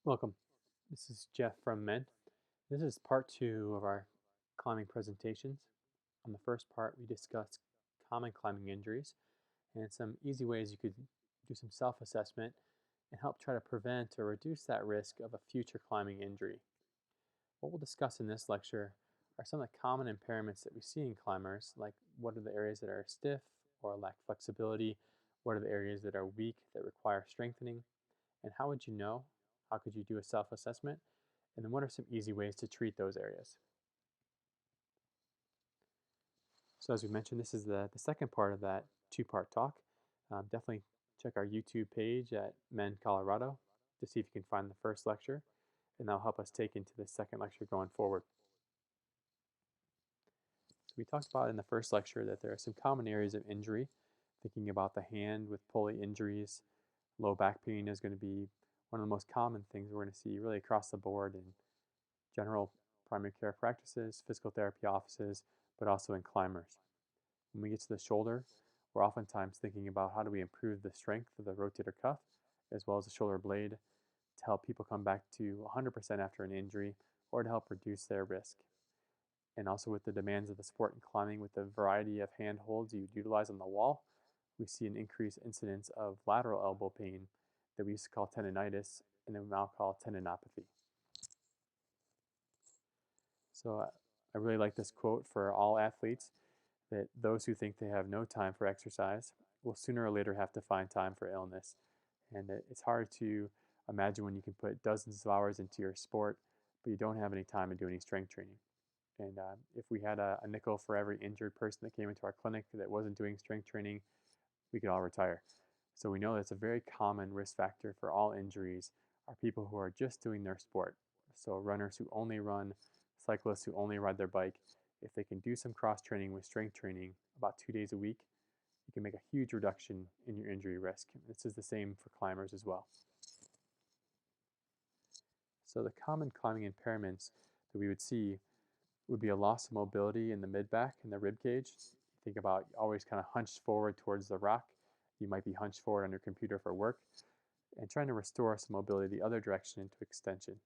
Welcome. This is Jeff from MEN. This is part two of our climbing presentations. On the first part, we discussed common climbing injuries and some easy ways you could do some self-assessment and help try to prevent or reduce that risk of a future climbing injury. What we'll discuss in this lecture are some of the common impairments that we see in climbers, like what are the areas that are stiff or lack flexibility, what are the areas that are weak that require strengthening, and how would you know? How could you do a self-assessment? And then what are some easy ways to treat those areas? So as we mentioned, this is the second part of that two-part talk. Definitely check our YouTube page at Men Colorado to see if you can find the first lecture, and that'll help us take into the second lecture going forward. So we talked about in the first lecture that there are some common areas of injury. Thinking about the hand with pulley injuries, low back pain is going to be one of the most common things we're going to see really across the board in general primary care practices, physical therapy offices, but also in climbers. When we get to the shoulder, we're oftentimes thinking about how do we improve the strength of the rotator cuff as well as the shoulder blade to help people come back to 100% after an injury or to help reduce their risk. And also with the demands of the sport and climbing, with the variety of hand holds you utilize on the wall, we see an increased incidence of lateral elbow pain that we used to call tendonitis and then we now call tendinopathy. So I really like this quote for all athletes that those who think they have no time for exercise will sooner or later have to find time for illness. And it's hard to imagine when you can put dozens of hours into your sport, but you don't have any time to do any strength training. And if we had a nickel for every injured person that came into our clinic that wasn't doing strength training, we could all retire. So we know that's a very common risk factor for all injuries are people who are just doing their sport. So runners who only run, cyclists who only ride their bike, if they can do some cross training with strength training about 2 days a week, you can make a huge reduction in your injury risk. This is the same for climbers as well. So the common climbing impairments that we would see would be a loss of mobility in the mid-back and the rib cage. Think about always kind of hunched forward towards the rock. You might be hunched forward on your computer for work and trying to restore some mobility the other direction into extension.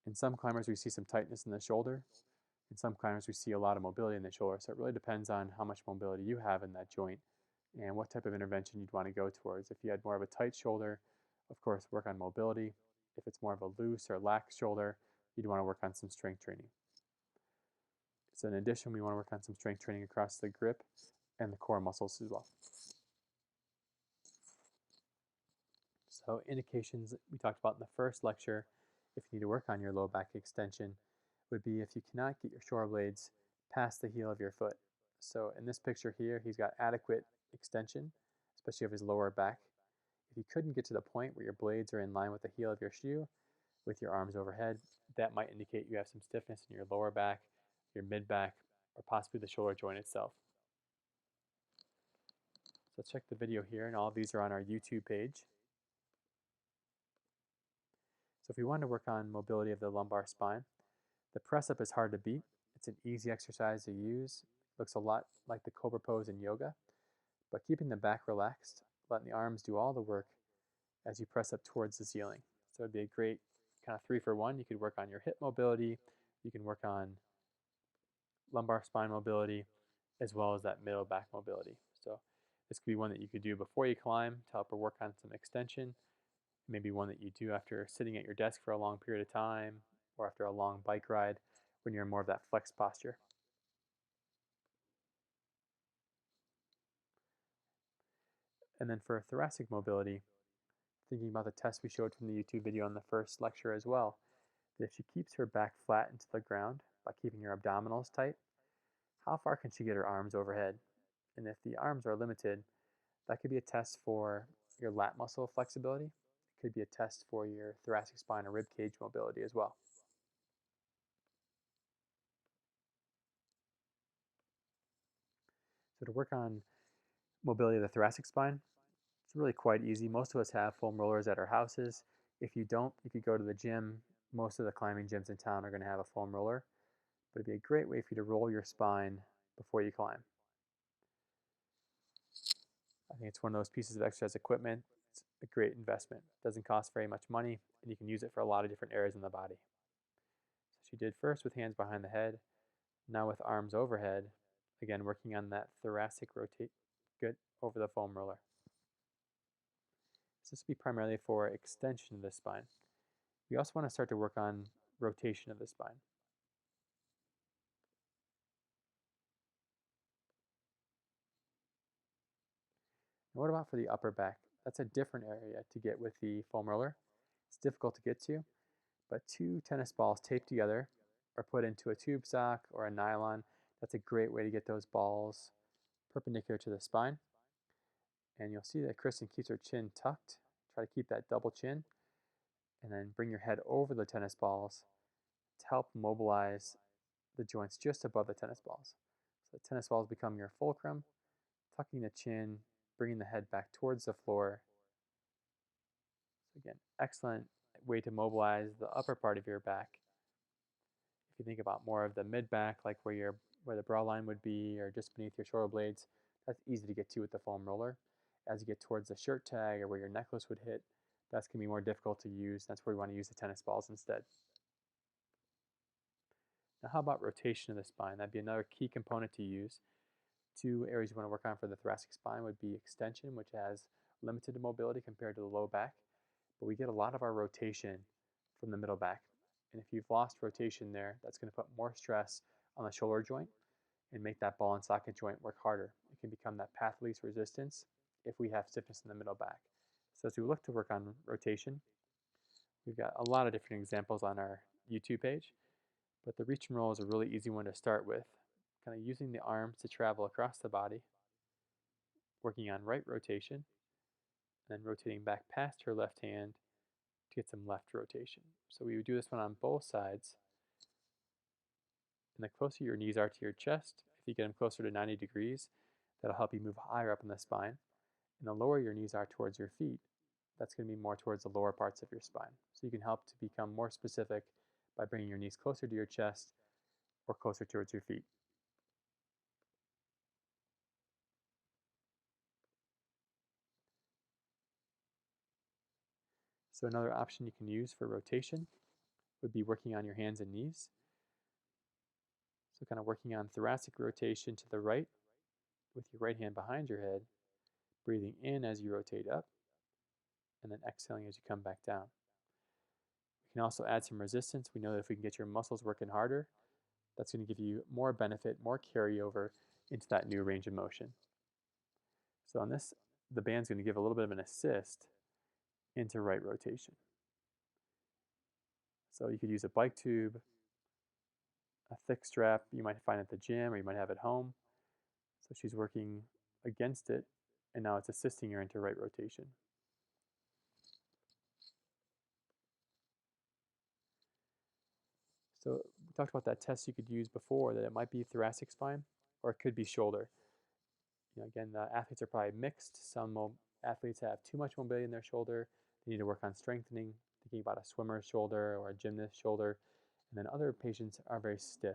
In some climbers, we see some tightness in the shoulder. In some climbers, we see a lot of mobility in the shoulder. So it really depends on how much mobility you have in that joint and what type of intervention you'd want to go towards. If you had more of a tight shoulder, of course, work on mobility. If it's more of a loose or lax shoulder, you'd want to work on some strength training. So in addition, we want to work on some strength training across the grip and the core muscles as well. So indications we talked about in the first lecture, if you need to work on your low back extension, would be if you cannot get your shoulder blades past the heel of your foot. So in this picture here, he's got adequate extension, especially of his lower back. If you couldn't get to the point where your blades are in line with the heel of your shoe, with your arms overhead, that might indicate you have some stiffness in your lower back, your mid back, or possibly the shoulder joint itself. So check the video here, and all of these are on our YouTube page. So if we want to work on mobility of the lumbar spine, the press up is hard to beat. It's an easy exercise to use. It looks a lot like the cobra pose in yoga, but keeping the back relaxed, letting the arms do all the work as you press up towards the ceiling. So it'd be a great kind of 3-for-1. You could work on your hip mobility, you can work on lumbar spine mobility, as well as that middle back mobility. So this could be one that you could do before you climb to help work on some extension. Maybe one that you do after sitting at your desk for a long period of time or after a long bike ride when you're in more of that flex posture. And then for thoracic mobility, thinking about the test we showed from the YouTube video in the first lecture as well, that if she keeps her back flat into the ground by keeping her abdominals tight, how far can she get her arms overhead? And if the arms are limited, that could be a test for your lat muscle flexibility. It could be a test for your thoracic spine or rib cage mobility as well. So to work on mobility of the thoracic spine, it's really quite easy. Most of us have foam rollers at our houses. If you don't, you could go to the gym. Most of the climbing gyms in town are going to have a foam roller, but it'd be a great way for you to roll your spine before you climb. I think it's one of those pieces of exercise equipment. It's a great investment. It doesn't cost very much money, and you can use it for a lot of different areas in the body. So she did first with hands behind the head, now with arms overhead, again working on that thoracic rotate, good, over the foam roller. So this will be primarily for extension of the spine. We also want to start to work on rotation of the spine. And what about for the upper back? That's a different area to get with the foam roller. It's difficult to get to, but two tennis balls taped together or put into a tube sock or a nylon, that's a great way to get those balls perpendicular to the spine. And you'll see that Kristen keeps her chin tucked. Try to keep that double chin, and then bring your head over the tennis balls to help mobilize the joints just above the tennis balls. So the tennis balls become your fulcrum, tucking the chin, bringing the head back towards the floor. So again, excellent way to mobilize the upper part of your back. If you think about more of the mid back, like where the bra line would be, or just beneath your shoulder blades, that's easy to get to with the foam roller. As you get towards the shirt tag or where your necklace would hit, that's going to be more difficult to use. That's where we want to use the tennis balls instead. Now, how about rotation of the spine? That'd be another key component to use. Two areas you want to work on for the thoracic spine would be extension, which has limited mobility compared to the low back, but we get a lot of our rotation from the middle back. And if you've lost rotation there, that's going to put more stress on the shoulder joint and make that ball and socket joint work harder. It can become that path of least resistance if we have stiffness in the middle back. So as we look to work on rotation, we've got a lot of different examples on our YouTube page, but the reach and roll is a really easy one to start with. Kind of using the arms to travel across the body, working on right rotation, and then rotating back past her left hand to get some left rotation. So we would do this one on both sides. And the closer your knees are to your chest, if you get them closer to 90 degrees, that'll help you move higher up in the spine. And the lower your knees are towards your feet, that's going to be more towards the lower parts of your spine. So you can help to become more specific by bringing your knees closer to your chest or closer towards your feet. So another option you can use for rotation would be working on your hands and knees. So kind of working on thoracic rotation to the right with your right hand behind your head, breathing in as you rotate up, and then exhaling as you come back down. We can also add some resistance. We know that if we can get your muscles working harder, that's going to give you more benefit, more carryover into that new range of motion. So on this, the band's going to give a little bit of an assist into right rotation. So you could use a bike tube, a thick strap you might find at the gym or you might have at home. So she's working against it, and now it's assisting her into right rotation. So we talked about that test you could use before, that it might be thoracic spine or it could be shoulder. Again, the athletes are probably mixed. Some athletes have too much mobility in their shoulder. They need to work on strengthening, thinking about a swimmer's shoulder or a gymnast's shoulder. And then other patients are very stiff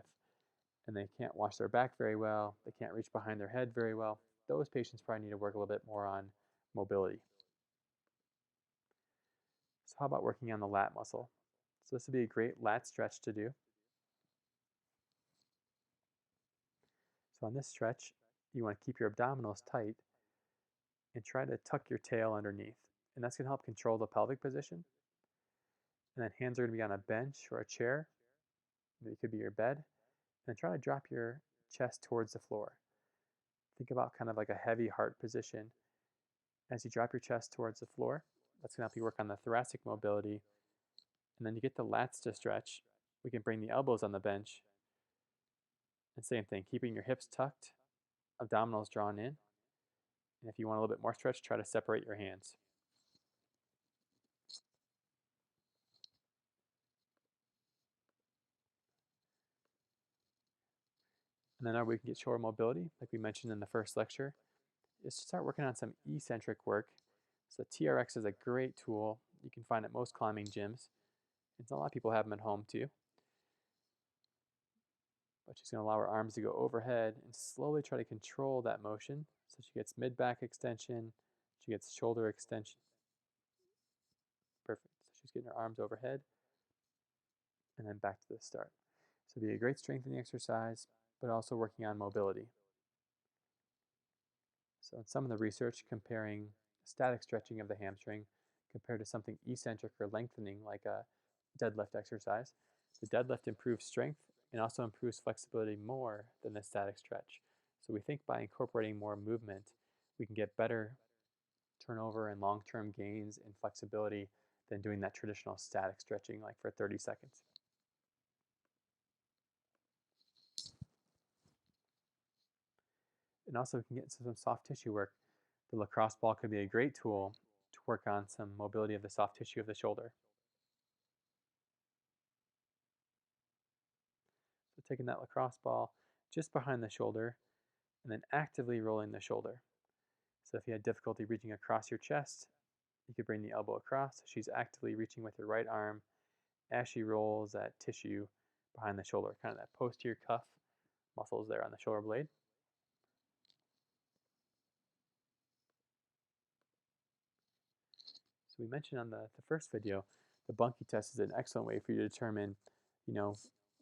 and they can't wash their back very well. They can't reach behind their head very well. Those patients probably need to work a little bit more on mobility. So how about working on the lat muscle? So this would be a great lat stretch to do. So on this stretch, you want to keep your abdominals tight and try to tuck your tail underneath. And that's going to help control the pelvic position. And then hands are going to be on a bench or a chair. It could be your bed. And then try to drop your chest towards the floor. Think about kind of like a heavy heart position. As you drop your chest towards the floor, that's going to help you work on the thoracic mobility. And then you get the lats to stretch. We can bring the elbows on the bench. And same thing, keeping your hips tucked, abdominals drawn in. And if you want a little bit more stretch, try to separate your hands. And then we can get shoulder mobility, like we mentioned in the first lecture, is to start working on some eccentric work. So TRX is a great tool. You can find at most climbing gyms. And a lot of people have them at home too. But she's going to allow her arms to go overhead and slowly try to control that motion. So she gets mid-back extension, she gets shoulder extension, She's getting her arms overhead and then back to the start. So it'll be a great strengthening exercise, but also working on mobility. So in some of the research comparing static stretching of the hamstring compared to something eccentric or lengthening like a deadlift exercise, the deadlift improves strength and also improves flexibility more than the static stretch. So we think by incorporating more movement, we can get better turnover and long-term gains in flexibility than doing that traditional static stretching like for 30 seconds. And also we can get some soft tissue work. The lacrosse ball could be a great tool to work on some mobility of the soft tissue of the shoulder. So taking that lacrosse ball just behind the shoulder and then actively rolling the shoulder. So if you had difficulty reaching across your chest, you could bring the elbow across. She's actively reaching with her right arm as she rolls that tissue behind the shoulder, kind of that posterior cuff muscles there on the shoulder blade. So we mentioned on the first video, the Bunky test is an excellent way for you to determine,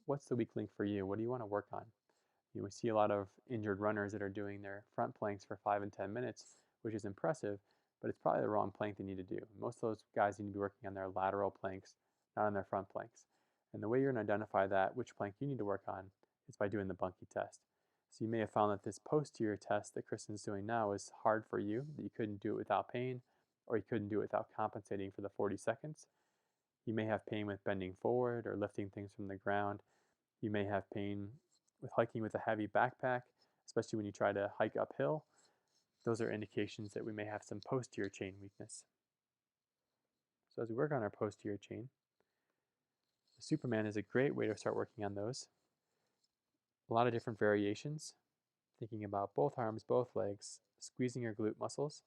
what's the weak link for you? What do you want to work on? We see a lot of injured runners that are doing their front planks for 5 and 10 minutes, which is impressive, but it's probably the wrong plank they need to do. Most of those guys need to be working on their lateral planks, not on their front planks. And the way you're going to identify that, which plank you need to work on, is by doing the Bunky test. So you may have found that this posterior test that Kristen's doing now is hard for you, that you couldn't do it without pain, or you couldn't do it without compensating for the 40 seconds. You may have pain with bending forward or lifting things from the ground. You may have pain with hiking with a heavy backpack, especially when you try to hike uphill. Those are indications that we may have some posterior chain weakness. So as we work on our posterior chain, the Superman is a great way to start working on those. A lot of different variations, thinking about both arms, both legs, squeezing her glute muscles.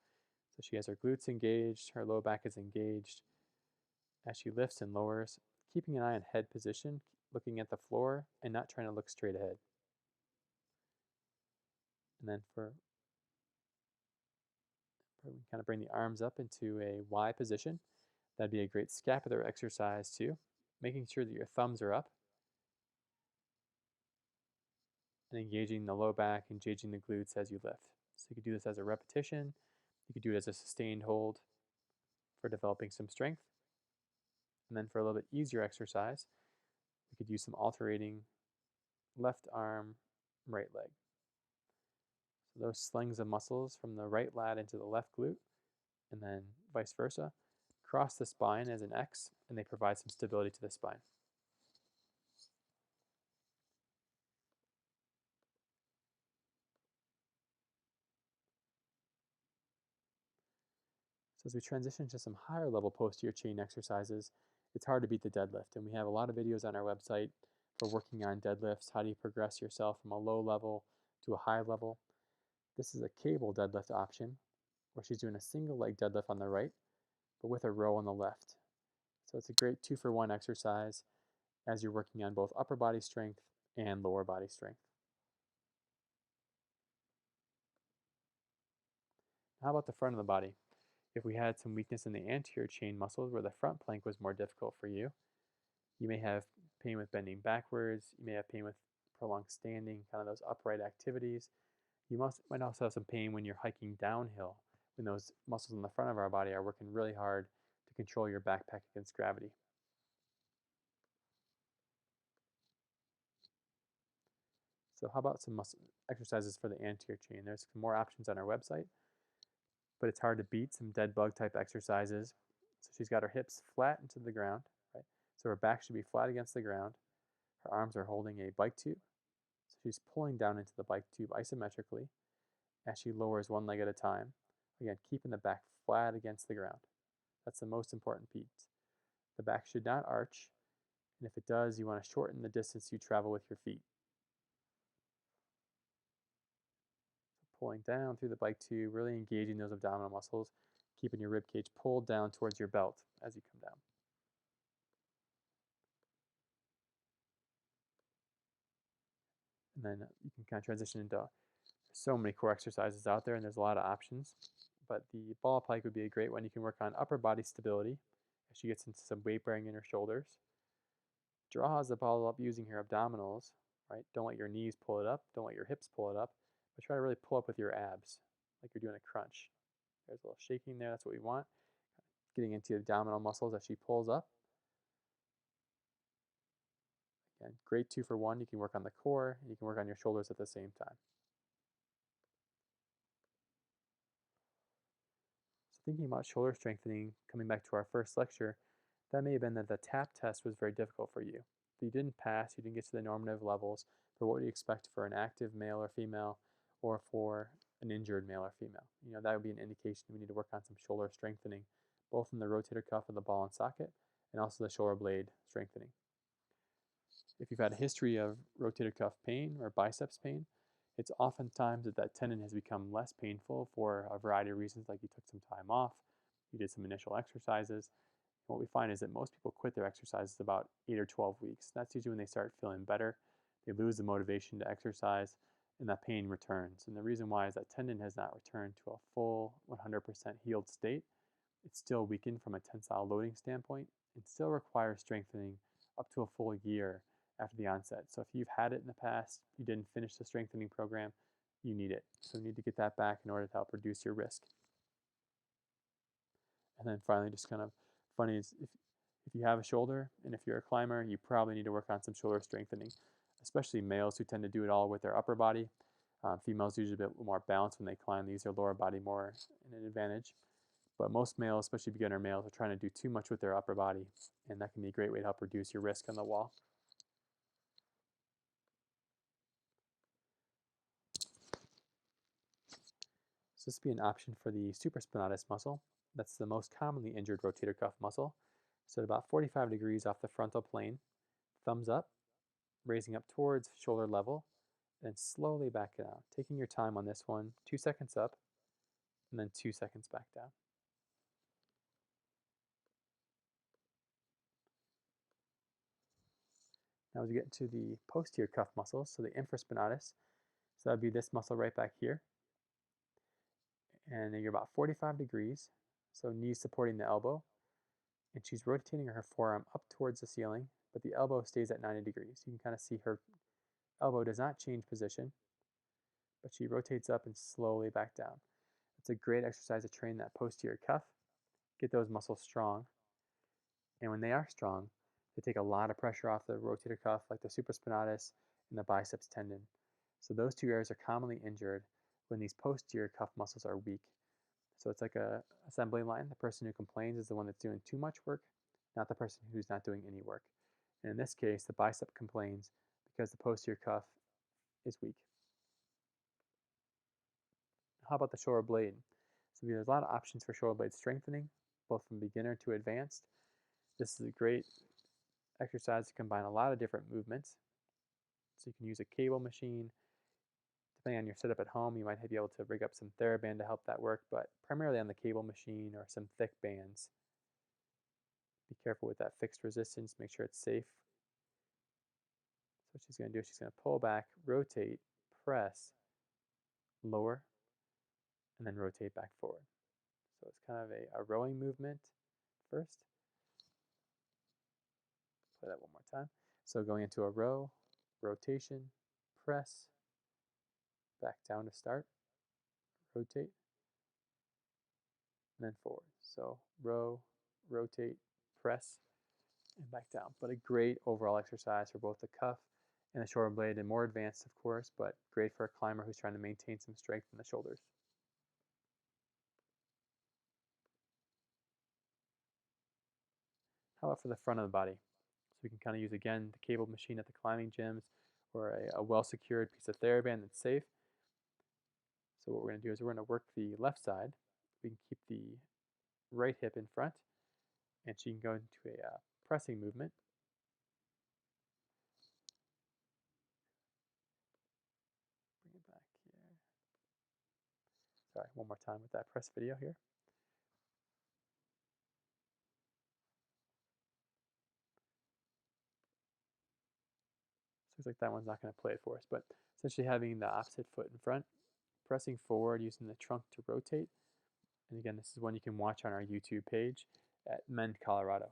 So she has her glutes engaged, her low back is engaged. As she lifts and lowers, keeping an eye on head position, looking at the floor and not trying to look straight ahead. And then kind of bring the arms up into a Y position. That'd be a great scapular exercise too. Making sure that your thumbs are up and engaging the low back, engaging the glutes as you lift. So you could do this as a repetition. You could do it as a sustained hold for developing some strength. And then for a little bit easier exercise, we could use some alternating left arm, right leg. So those slings of muscles from the right lat into the left glute, and then vice versa, cross the spine as an X, and they provide some stability to the spine. So as we transition to some higher level posterior chain exercises, it's hard to beat the deadlift. And we have a lot of videos on our website for working on deadlifts. How do you progress yourself from a low level to a high level? This is a cable deadlift option where she's doing a single leg deadlift on the right, but with a row on the left. So it's a great 2-for-1 exercise as you're working on both upper body strength and lower body strength. How about the front of the body? If we had some weakness in the anterior chain muscles where the front plank was more difficult for you, you may have pain with bending backwards, you may have pain with prolonged standing, kind of those upright activities. You might also have some pain when you're hiking downhill, when those muscles in the front of our body are working really hard to control your backpack against gravity. So how about some muscle exercises for the anterior chain? There's more options on our website, but it's hard to beat some dead bug type exercises. So she's got her hips flat into the ground, right? So her back should be flat against the ground. Her arms are holding a bike tube. So she's pulling down into the bike tube isometrically as she lowers one leg at a time. Again, keeping the back flat against the ground. That's the most important piece. The back should not arch, and if it does, you want to shorten the distance you travel with your feet. Pulling down through the bike tube, really engaging those abdominal muscles, keeping your rib cage pulled down towards your belt as you come down. And then you can kind of transition into so many core exercises out there, and there's a lot of options. But the ball pike would be a great one. You can work on upper body stability as she gets into some weight bearing in her shoulders. Draws the ball up using her abdominals, right? Don't let your knees pull it up. Don't let your hips pull it up. But try to really pull up with your abs, like you're doing a crunch. There's a little shaking there. That's what we want. Getting into the abdominal muscles as she pulls up. Again, great 2-for-1. You can work on the core and you can work on your shoulders at the same time. So thinking about shoulder strengthening, coming back to our first lecture, that may have been that the TAP test was very difficult for you. If you didn't pass, you didn't get to the normative levels for what you expect for an active male or female, or for an injured male or female. That would be an indication we need to work on some shoulder strengthening, both in the rotator cuff of the ball and socket, and also the shoulder blade strengthening. If you've had a history of rotator cuff pain or biceps pain, it's oftentimes that tendon has become less painful for a variety of reasons, like you took some time off, you did some initial exercises. What we find is that most people quit their exercises about 8 or 12 weeks. That's usually when they start feeling better. They lose the motivation to exercise, and that pain returns. And the reason why is that tendon has not returned to a full 100% healed state. It's still weakened from a tensile loading standpoint and still requires strengthening up to a full year after the onset. So if you've had it in the past, you didn't finish the strengthening program, you need it. So you need to get that back in order to help reduce your risk. And then finally, just kind of funny is if you have a shoulder and if you're a climber, you probably need to work on some shoulder strengthening, especially males who tend to do it all with their upper body. Females usually a bit more balanced when they climb. They use their lower body more in an advantage. But most males, especially beginner males, are trying to do too much with their upper body, and that can be a great way to help reduce your risk on the wall. So this would be an option for the supraspinatus muscle. That's the most commonly injured rotator cuff muscle. So at about 45 degrees off the frontal plane, thumbs up, raising up towards shoulder level, and slowly back down. Taking your time on this one, 2 seconds up, and then 2 seconds back down. Now as we get into the posterior cuff muscles, so the infraspinatus, so that would be this muscle right back here. And then you're about 45 degrees, so knees supporting the elbow, and she's rotating her forearm up towards the ceiling, but the elbow stays at 90 degrees. You can kind of see her elbow does not change position, but she rotates up and slowly back down. It's a great exercise to train that posterior cuff, get those muscles strong, and when they are strong, they take a lot of pressure off the rotator cuff, like the supraspinatus and the biceps tendon. So those two areas are commonly injured when these posterior cuff muscles are weak. So it's like a assembly line. The person who complains is the one that's doing too much work, not the person who's not doing any work. And in this case, the bicep complains because the posterior cuff is weak. How about the shoulder blade? So there's a lot of options for shoulder blade strengthening, both from beginner to advanced. This is a great exercise to combine a lot of different movements. So you can use a cable machine. Depending on your setup at home, you might be able to rig up some TheraBand to help that work, but primarily on the cable machine or some thick bands. Be careful with that fixed resistance, make sure it's safe. So what she's going to do is she's going to pull back, rotate, press, lower, and then rotate back forward. So it's kind of a rowing movement first. Play that one more time. So going into a row, rotation, press, back down to start, rotate, and then forward. So row, rotate, press, and back down. But a great overall exercise for both the cuff and the shoulder blade, and more advanced, of course, but great for a climber who's trying to maintain some strength in the shoulders. How about for the front of the body? So we can kind of use, again, the cable machine at the climbing gyms, or a well-secured piece of TheraBand that's safe. So what we're going to do is we're going to work the left side. We can keep the right hip in front, and she can go into a pressing movement. Bring it back here. Sorry, one more time with that press video here. Looks like that one's not going to play it for us, but essentially having the opposite foot in front, pressing forward using the trunk to rotate. And again, this is one you can watch on our YouTube page at Mend, Colorado.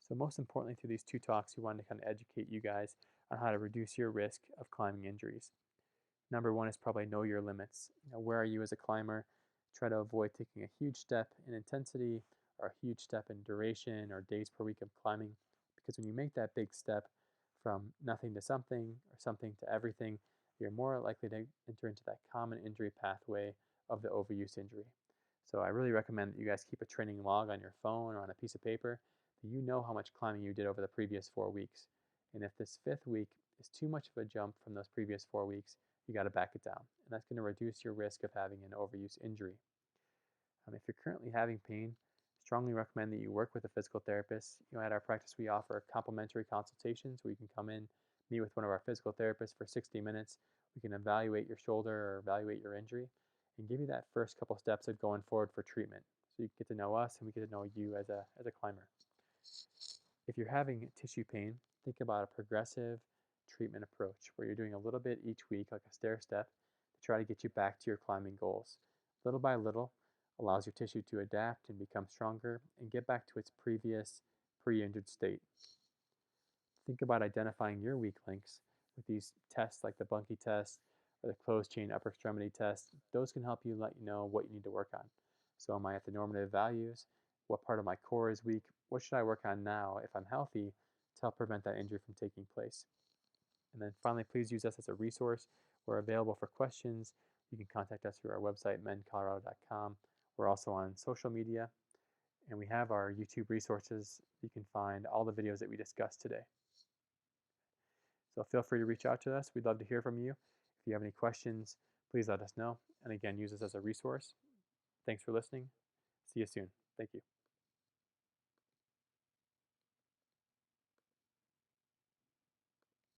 So most importantly through these 2 talks, we wanted to kind of educate you guys on how to reduce your risk of climbing injuries. Number 1 is probably know your limits. Where are you as a climber? Try to avoid taking a huge step in intensity or a huge step in duration or days per week of climbing, because when you make that big step from nothing to something or something to everything, you're more likely to enter into that common injury pathway of the overuse injury. So I really recommend that you guys keep a training log on your phone or on a piece of paper, that you know how much climbing you did over the previous 4 weeks. And if this 5th week is too much of a jump from those previous 4 weeks, you got to back it down. And that's going to reduce your risk of having an overuse injury. If you're currently having pain, strongly recommend that you work with a physical therapist. At our practice, we offer complimentary consultations where you can come in, meet with one of our physical therapists for 60 minutes. We can evaluate your shoulder or evaluate your injury and give you that first couple steps of going forward for treatment. So you get to know us and we get to know you as a climber. If you're having tissue pain, think about a progressive treatment approach where you're doing a little bit each week, like a stair step, to try to get you back to your climbing goals. Little by little, allows your tissue to adapt and become stronger and get back to its previous pre-injured state. Think about identifying your weak links with these tests like the Bunky test or the closed chain upper extremity test. Those can help you let you know what you need to work on. So am I at the normative values? What part of my core is weak? What should I work on now if I'm healthy to help prevent that injury from taking place? And then finally, please use us as a resource. We're available for questions. You can contact us through our website, mendcolorado.com. We're also on social media, and we have our YouTube resources. You can find all the videos that we discussed today. So feel free to reach out to us. We'd love to hear from you. If you have any questions, please let us know. And again, use us as a resource. Thanks for listening. See you soon. Thank you.